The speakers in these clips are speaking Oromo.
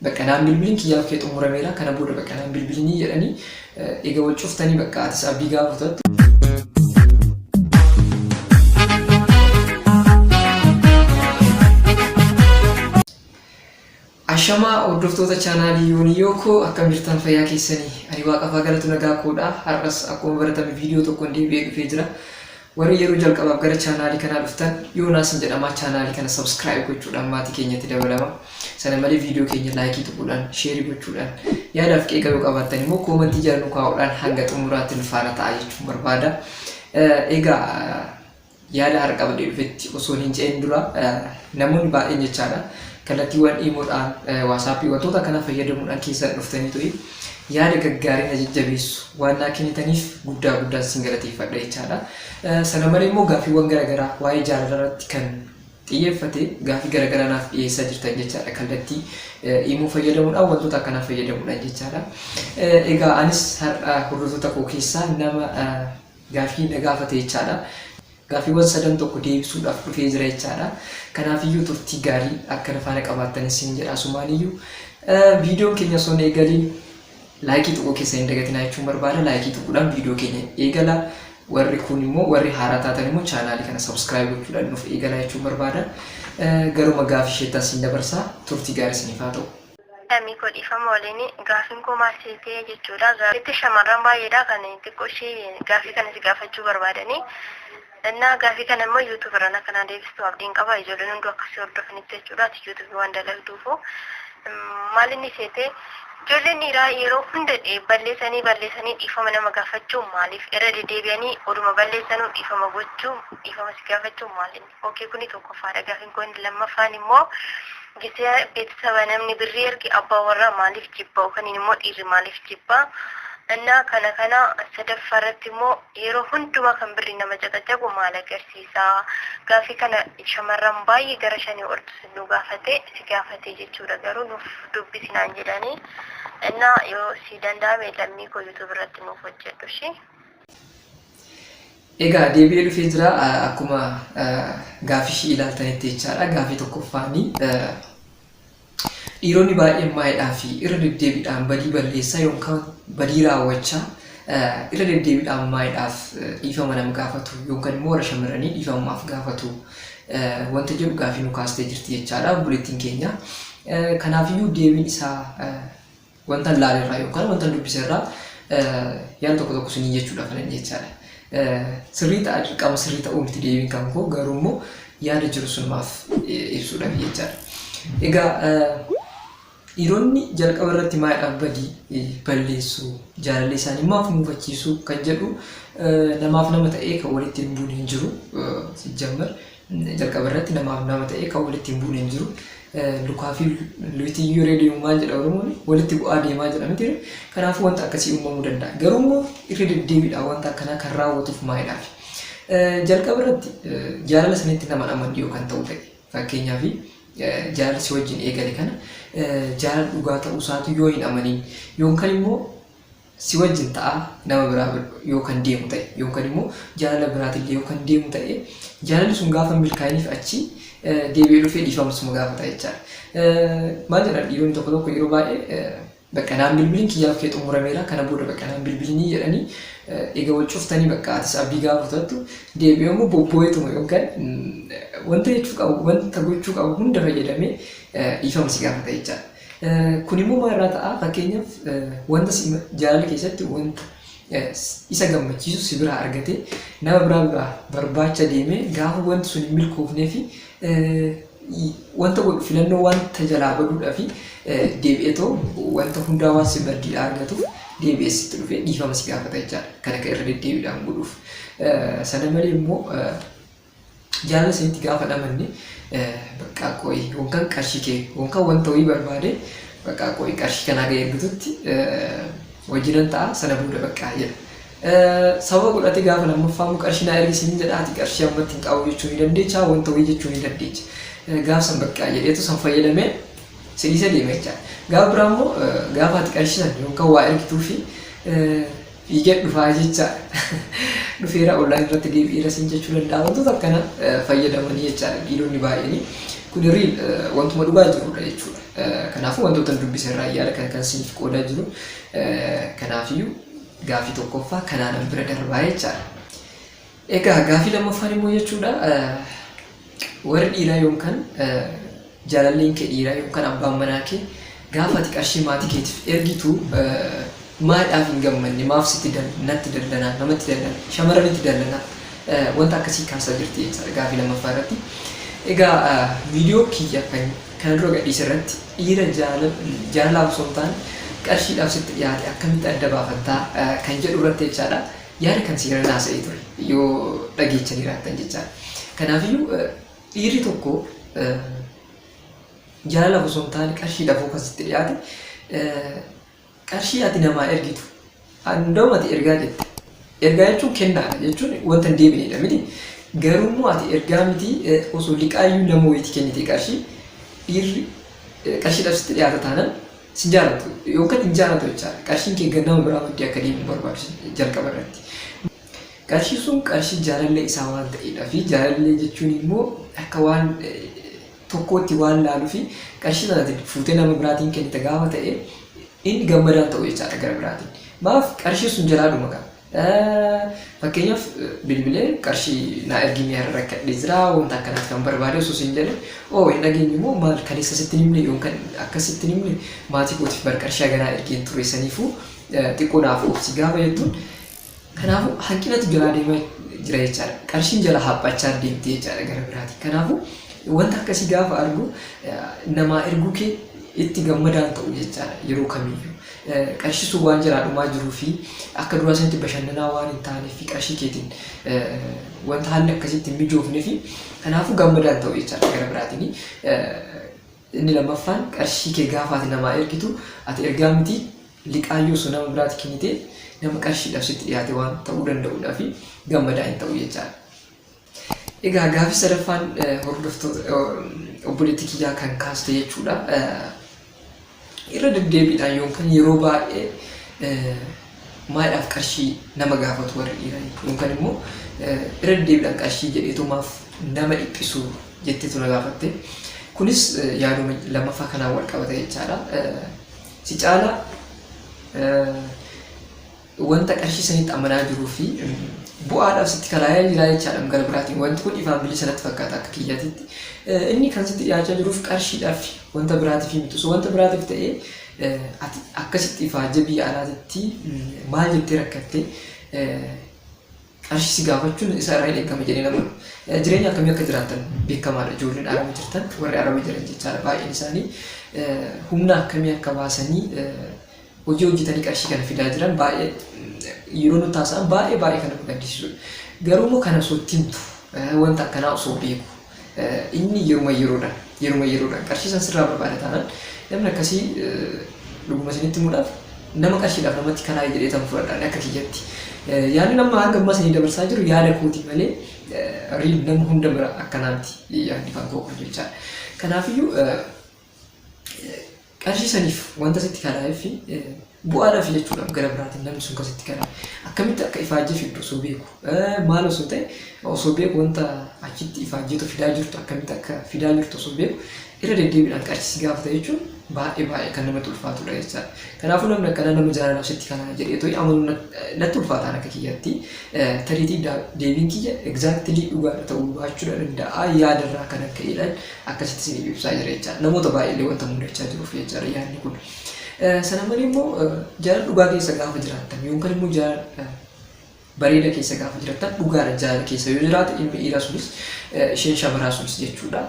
bakka naan bilbilin kiyyaaf kee xumurameera kana booda bakka naan bilbilinii jedhanii egaa wal cuftanii bakka atis abdii gaafatu. Ashama hordoftoota chaanaalii Yooniyoo akkam jirtan fayyaa keessanii ani waaqaaf galatu nagaa koodha. Har'as akkuma baratame viidiyoo tokkoon deebi'ee dhufee jira. Warri yeroo jalqabaaf gara chaanaalii kanaa dhuftan Yoonaasin jedhama. Chaanaalii kana subscribe gochuudhaan maatii keenyatti dabalama. Sana malee viidiyoo keenya laayikii tuquudhaan sheerii gochuudhaan yaadaaf qeeqa yoo qabaattan immoo koomentii jala nu kaa'uudhaan hanga xumuraatti nu faana ta'a jechuun barbaada. Egaa yaada har'a qabadee dhufetti osoo hin ce'in dura namoonni baay'een jechaadha. Kallattiiwwan iimoodhaan waasappii wantoota kana fayyadamuudhaan keessa dhuftanii to'i yaada gaggaarii na jajjabeessu waan naa kennitaniif guddaa isin galateeffadha jechaadha. Sana malee immoo gaaffiiwwan garaagaraa waa'ee jaalala irratti kan xiyyeeffate gaaffii garaagaraa naaf dhiyeessaa jirtan jechaadha. Kallattii iimoo fayyadamuudhaan wantoota akkanaa fayyadamuudhaan jechaadha. Egaa anis har'a hordoftoota koo keessaa nama gaaffii na gaafate jechaadha. Gaaffiiwwan sadan tokko deebisuudhaaf dhufee jira jechaadha. Kanaafiyyuu turtii gaarii akka na faana qabaattan isin jedha. Asumaaniyyuu viidiyoon keenya osoo hin eegaliin laayikii tuquu keessa hin dagatinaa jechuun barbaada. Laayikii tuquudhaan viidiyoo keenya eegala. Warri kun immoo warri haaraa taatan immoo chaanaalii kana subscribe gochuudhaan nuuf eegala jechuun barbaada. Garuma gaaffii isheettaa isin dabarsaa turtii gaarii isiniif haa ta'u. Miko dhiifama waliin gaaffiin koo maal seetee jechuudha. Gaaffiitti shamarran baay'eedha kan xiqqoo ishee gaaffii kana si gaafachuu barbaadanii. Innaa gaaffii kana immoo YouTube irraan akkanaa deebistuu abdiin qaba. Ijoolleen hunduu akkasii hordofanitti jechuudha. YouTube waan dalagduufu maal inni seetee ijoolleen dhiiraa yeroo hunda balleessanii dhiifama nama gaafachuu maaliif irra deddeebi'anii oduma balleessanuu dhiifama gochuu dhiifama si gaafachuu maalinni. Ookee kuni tokkoffaadha. Gaaffiin koo inni lammaffaan immoo gisee beeksisa namni birrii ergi abbaa warraa maaliif jibba yookaan immoo dhiirri maaliif jibba. Innaa kana sadaffaarratti immoo yeroo hundumaa kan birrii nama caqacabu maal agarsiisa. Gaaffii kana shamarran baay'ee gara 5 ol nu gaafate jechuudha. Garuu nuuf dubbisinaan jedhanii innaa yoo si danda'ame lammii koo YouTube irratti nuuf hojjedhu ishee. Egaa deebi'ee dhufee jira akkuma gaaffii ishee ilaaltanitti jechaadha. Gaaffii tokkoffaanii dhiironni baay'een maayidhaa fi irra deddeebiidhaan badii balleessaa yookaan badii raawwachaa irra deddeebiidhaan maayidhaaf dhiifama nama gaafatu yookaan immoo warra shamarranii dhiifamaaf gaafatu wanta jedhu gaaffii nu kaastee jirti jechaadha buleettiin keenya. Kanaafiyyuu deebiin isaa wanta laalerraa yookaan wanta dubbiserraa yaada tokko sunii jechuudha kan jechaadha. Sirrii ta'a dirqama sirrii ta'uu miti deebiin kan koo garuu immoo yaada jiru sunumaaf ibsuudhaaf jechaadha. Egaa dhiironni jalqaba irratti maayidhaaf badii balleessuu jaalallee isaanii maaf muufachiisuu kan jedhu namaaf nama ta'ee kan walitti hin buune hin jiru. Sijjammar jalqaba irratti namaaf nama ta'ee kan walitti hin buune hin jiru. Lukaa fi lutiyyuu reediyoon maal jedha Oromoon walitti bu'aa deemaa jedha miti. Kanaafuu wanta akkasii uumamuu danda'a. Garuu immoo irra deddeebiidhaan wanta akkanaa kan raawwatuuf maayidhaaf. Jalqaba irratti jaalala sanitti nama amanuu yoo kan ta'u ta'e fakkeenyaaf jaalala si wajjin eegale kana jaalala dhugaa ta'uu isaatu yoo hin amanin yookaan immoo si wajjin ta'a nama biraa yookaan deemu ta'e yookaan immoo jaalala biraatillee yookaan deemu ta'e jaalalli sun gaafa milkaa'iniif achi deebi'ee dhufee dhiifamsuma gaafata jechaadha. Maal jedhan dhiironni tokko yeroo baay'ee bakka naan bilbilin kiyyaaf kee xumurameera kana booda bakka naan bilbilinii jedhanii egaa wal cuftanii bakka atis abdii gaafatatu deebi'ee immoo bobboo'eetuma yookaan wanta jechuu qabu wanta gochuu qabu hunda fayyadamee dhiifama si gaafata jechaadha. Kun immoo maalirraa ta'a fakkeenyaaf wanta jaalala keessatti wanta isa gammachiisu si biraa argatee nama biraa barbaacha deemee gaafa wanti sun hin milkoofnee fi wanta godhu filannoo wanta jalaa baduudhaa fi deebi'eetoo wanta hundaa waan si baddiidhaa argatuuf deebi'ee sitti dhufee dhiifama si gaafata jechaadha. Kana kan irra deddeebiidhaan godhuuf. Sana malee immoo jaalala sanitti gaafa dhamanne bakka qo'ii yookaan qarshii kee yookaan wanta wayii barbaade bakka qo'ii qarshii kanaa ga'ee ergitutti wajjinan ta'a sana booda bakka jedha. Sababa godhate gaafa lammaffaa immoo qarshii naa ergisiin jedhaati qarshii ammatti hin qabu jechuu ni dandeecha wanta wayii jechuu ni dandeecha. Gaafa san bakka jedheetu san fayyadamee sidiisa deema jechaadha. Gaafa biraa immoo gaafa ati qarshii san yookaan waa ergituu fi fiigee dhufaa jechaadha. Dhufeera online irratti deebi'eera siin jechuu danda'a. Wantoota akkana fayyadamanii jechaadha dhiironni baay'een. kun riil wantuma dhugaa jirudha jechuudha. Kanaafuu wantoota dubbise irraa yaada kan isiniif qoodaa jiru. Kanaafiyyuu gaafii tokkoffaa kanaan bira darbaa jechaadha. Egaa gaafii lammaffaan immoo jechuudha warri dhiiraa yookaan jaalalleen kee dhiiraa yookaan abbaan manaa kee gaafa ati qarshii maatii keetiif ergitu maadhaaf hin gammanne maaf sitti natti dallanaa namatti dallanaa shamarranitti dallanaa wanta akkasii kaasaa jirti jechaadha gaafii lammaffaa irratti. Egaa viidiyoo kiyya kan dura gadhiise irratti dhiira jaalalaaf osoo hin taane qarshiidhaaf sitti dhiyaate akkamitti adda baafattaa kan jedhu irratti jechaadha. Yaada kan siira naasa'ee ture yoo dhageechanii raattan jechaadha. Kanaafiyyuu dhiirri tokko jaalalaaf osoo hin taane qarshiidhaaf kan sitti dhiyaate qarshii ati namaa ergitu handa'uma ati ergaa jette. Ergaa jechuun kennaadha jechuun wanta hin deebinedha miti. Garuu ati ergaa miti osoo liqaayyuu nama wayiiti kennite qarshii dhiirri qarshiidhaaf sitti dhiyaata taanaan si jaalatu yookaan hin jaalatu jechaadha. Qarshiin kee gannama biraa maddii akka deemu barbaadu jalqaba irratti. Qarshii sun qarshii jaalallee isaa waan ta'eedhaa fi jaalallee jechuun immoo akka waan tokkootti waan laaluu fi qarshii sanatti fuutee nama biraatiin kennite gaafa ta'e inni gammadaan ta'u jechaadha gara biraatiin. Maaf qarshii sun jalaadhuma qaba. Fakkeenyaaf bilbilee qarshii naa ergimee har'a rakkadhee jira wanta akkanaatti kan barbaade osoo siin jedhe hin dhageenye immoo maal kan isa sitti himne yookaan akkasitti himne maatii kootiif bar qarshii ganaa ergeen ture saniifuu xiqqoo naaf obsi gaafa jettuun kanaafuu hanqinatu jalaa deemaa jira jechaadha. Qarshiin jala haaphachaa deemtee jechaadha gara biraatiin. Kanaafuu wanta akkasii gaafa argu namaa erguu kee itti gammadaan ta'u jechaadha yeroo kamiyyuu. Qarshii sun waan jalaa dhumaa jiruu fi akka duraa sanatti bashannanaa waan hin taaneef fi qarshii keetiin wanta haalli akkasitti hin mijoofnee fi kanaafuu gammadaan ta'u jechaadha gara biraatiin. Inni lammaffaan qarshii kee gaafa ati namaa ergitu ati ergaa miti liqaayyoo sun nama biraatti kennitee nama qarshiidhaaf sitti dhiyaate waan ta'uu danda'uudhaa fi gammadaa hin ta'u jechaadha. Egaa gaafii sadaffaan hordoftoota obboleettii kiyyaa kan kaaste jechuudha. Irra deddeebiidhaan yookaan yeroo baay'ee maadhaaf qarshii nama gaafatu warri dhiiraa yookaan immoo irra deddeebiidhaan qarshii jedheetumaaf nama dhiphisu jetteetu na gaafatte. Kunis yaaduma lammaffaa kanaan wal qabata jechaadha. Si caala wanta qarshii sanitti amanaa jiruu fi bu'aadhaaf sitti kalaayaan jiraa jechaadha gara biraatiin wanti kun ifaan bilisa sanatti fakkaata akka kiyyaatitti. Inni kan sitti dhiyaachaa jiruuf qarshiidhaaf wanta biraatiif miti. Osoo wanta biraatiif ta'ee ati akkasitti ifaajja biyya alaatitti maal jettee rakkattee qarshii si gaafachuun isa irraa hin eegama jedhee nama jireenya akkamii akka jiraatan beekamaadha. Ijoolleen araba jirtan warri araba jiran jechaadha baay'een isaanii humna akkamii akka baasanii hojii hojjetanii qarshii kana fidaa jiran baay'ee yeroo nuti taasisan baay'ee kan nama gaddisiisudha. Garuu immoo kana osoo itti himtu wanta akkanaa osoo beeku inni yeruma yeroodhaan qarshii san sirraa barbaada taanaan namni akkasii dhuguma isinitti himuudhaaf nama qarshiidhaaf namatti kanaa jedhee tan fudhadhaan akka kiyyatti. Yaadni nama hanga ammaa sanii dabarsaa jiru yaada kooti malee riil nama hunda bira akkanaatti yaadni kan koo kun jechaadha. Kanaafiyyuu qarshii saniif wanta sitti kalaa'eef bu'aadhaaf jechuudha gara biraatiin namni sun kasitti kalaa akkamitti akka ifaajjee fiddu osoo beeku maal osoo ta'e osoo beeku wanta achitti ifaajjeetu fidaa jirtu akkamitti akka fidaa jirtu osoo beeku irra deddeebiidhaan qarshii gaafata jechuun baay'ee kan namatti ulfaatudha jechaadha. Kanaafuu namni akkana nama jaalalaaf sitti kanaa jedhee tooyi amanuu natti ulfaataan akka kiyyatti tariitii deebiin kiyya egzaaktilii dhugaadha ta'uu baachuudha danda'a yaadarraa kan akka jedhan akkasitti isin ibsaa jira jechaadha. Namoota baay'eellee wanta mudachaa jiruuf jechaadha yaadni kun. Sana malee immoo jaalala dhugaa keessa gaafa jiraattan yookaan immoo jaalala bareeda keessa gaafa jiraattan dhugaadha jaalala keessa yoo jiraate ilmi dhiiraa sunis isheen shamarraa sunis jechuudha.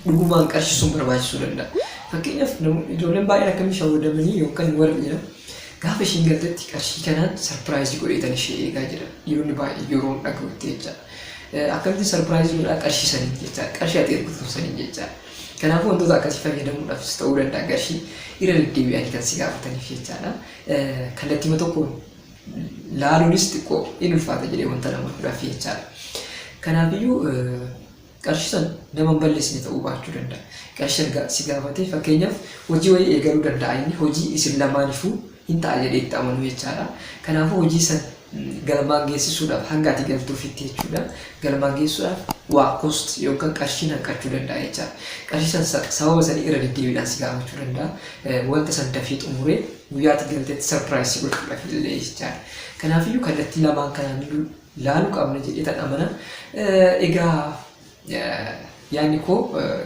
Dhugumaan qarshii sun barbaachisuu danda'a. Fakkeenyaaf ijoolleen baay'een akkamii shawwadamanii yookaan warri jedhan gaafa ishiin galtetti qarshii kanaan sarpiraayizii godheetan ishee eegaa jira. Dhiironni baay'ee yeroo dhagahutti jechaadha. Akkamitti sarpiraayizii godhaa qarshii saniin jechaadha. Qarshii ati ergutu saniin jechaadha. Kanaafuu wantoota akkasii fayyadamuudhaafis ta'uu danda'a qarshii irra deddeebi'anii kan si gaafataniif jechaadha. Kallattiima tokkoon laaluunis xiqqoo in ulfaata jedhee wanta nama fudhaaf jechaadha. Kanaafiyyuu qarshii san nama hin balleessine ta'uu baachuu danda'a. Qarshii si gaafatee fakkeenyaaf hojii wayii eegaluu danda'a inni hojii isin lamaaniifuu hin ta'a jedhee itti amanuu jechaadha. Kanaafuu hojii san galmaan geessisuudhaaf hanga ati galtuufitti jechuudha. Galmaan geessuudhaaf waa cost yookaan qarshii hanqachuu danda'a jechaadha. Qarshii sababa sanii irra deddeebiidhaan si gaafachuu danda'a. Wanta san dafee xumuree guyyaatti galteetti sarpiraayisii gochuudhaaf illee jechaadha. Kanaafiyyuu kallattii lamaan kanaan laaluu qabna jedhee tan amana. Egaa yaani koo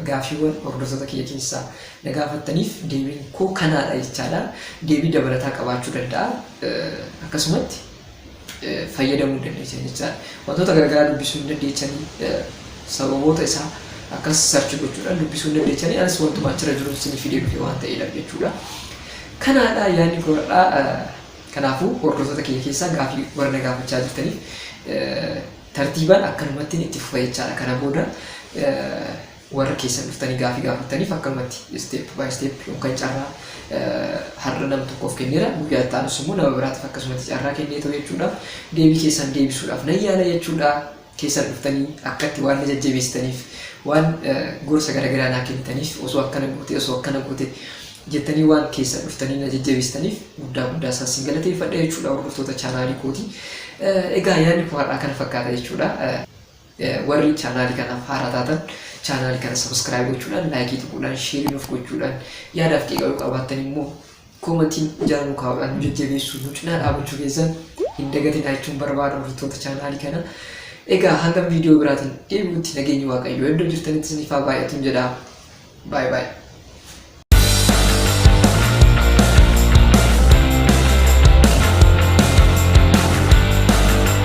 gaafiiwwan hordoftoota kiyya keessaa na gaafattaniif deebiin koo kanaadha jechaadha. Deebii dabalataa qabaachuu danda'a. Akkasumatti fayyadamuu dandeessan jechaadha. Wantoota garaagaraa dubbisuu dandeessanii sababoota isaa akkas sarchi gochuudhaan dubbisuu dandeessanii anis wantuma achirra jiru isiniif fidee dhufe waan ta'eedha jechuudha. Kanaadha yaani koodha. Kanaafuu hordoftoota kiyya keessaa gaafii warra na gaafachaa jirtaniif tartiibaan akkanumatti itti fufaa jechaadha. Kana booda warra keessan dhuftanii gaafii gaafataniif akkanumatti step by step yookaan carraa har'a nama tokkoof kenneera guyyaa itti aanus immoo nama biraatiif akkasumatti carraa kennee ta'u jechuudha. Deebii keessan deebisuudhaaf nan yaala jechuudha. Keessan dhuftanii akkatti waan na jajjabeessitaniif waan gorsa garaagaraa naa kennitaniif osoo akkana goote jettanii waan keessan dhuftanii na jajjabeessitaniif guddaa isaa isin galateeffadha jechuudha hordoftoota chaanaalii kooti. Egaa yaadni koo har'aa kana fakkaata jechuudha. Warri chaanaalii kanaaf haaraa taatan chaanaalii kana subscribe gochuudhaan laayikii tuquudhaan sheerii nuuf gochuudhaan yaadaaf qeeqaluu qabaattan immoo koomentiin jaalamu kaa'uudhaan nu jajjabeessuu nu cinaa dhaabachuu keessan hin dagatinaa jechuun barbaada hordoftoota chaanaalii kana. Egaa hanga viidiyoo biraatiin deebi'utti nageenyi waaqayyoo iddoo jirtanitti isiniif haa baay'atu jedha. Bye bye.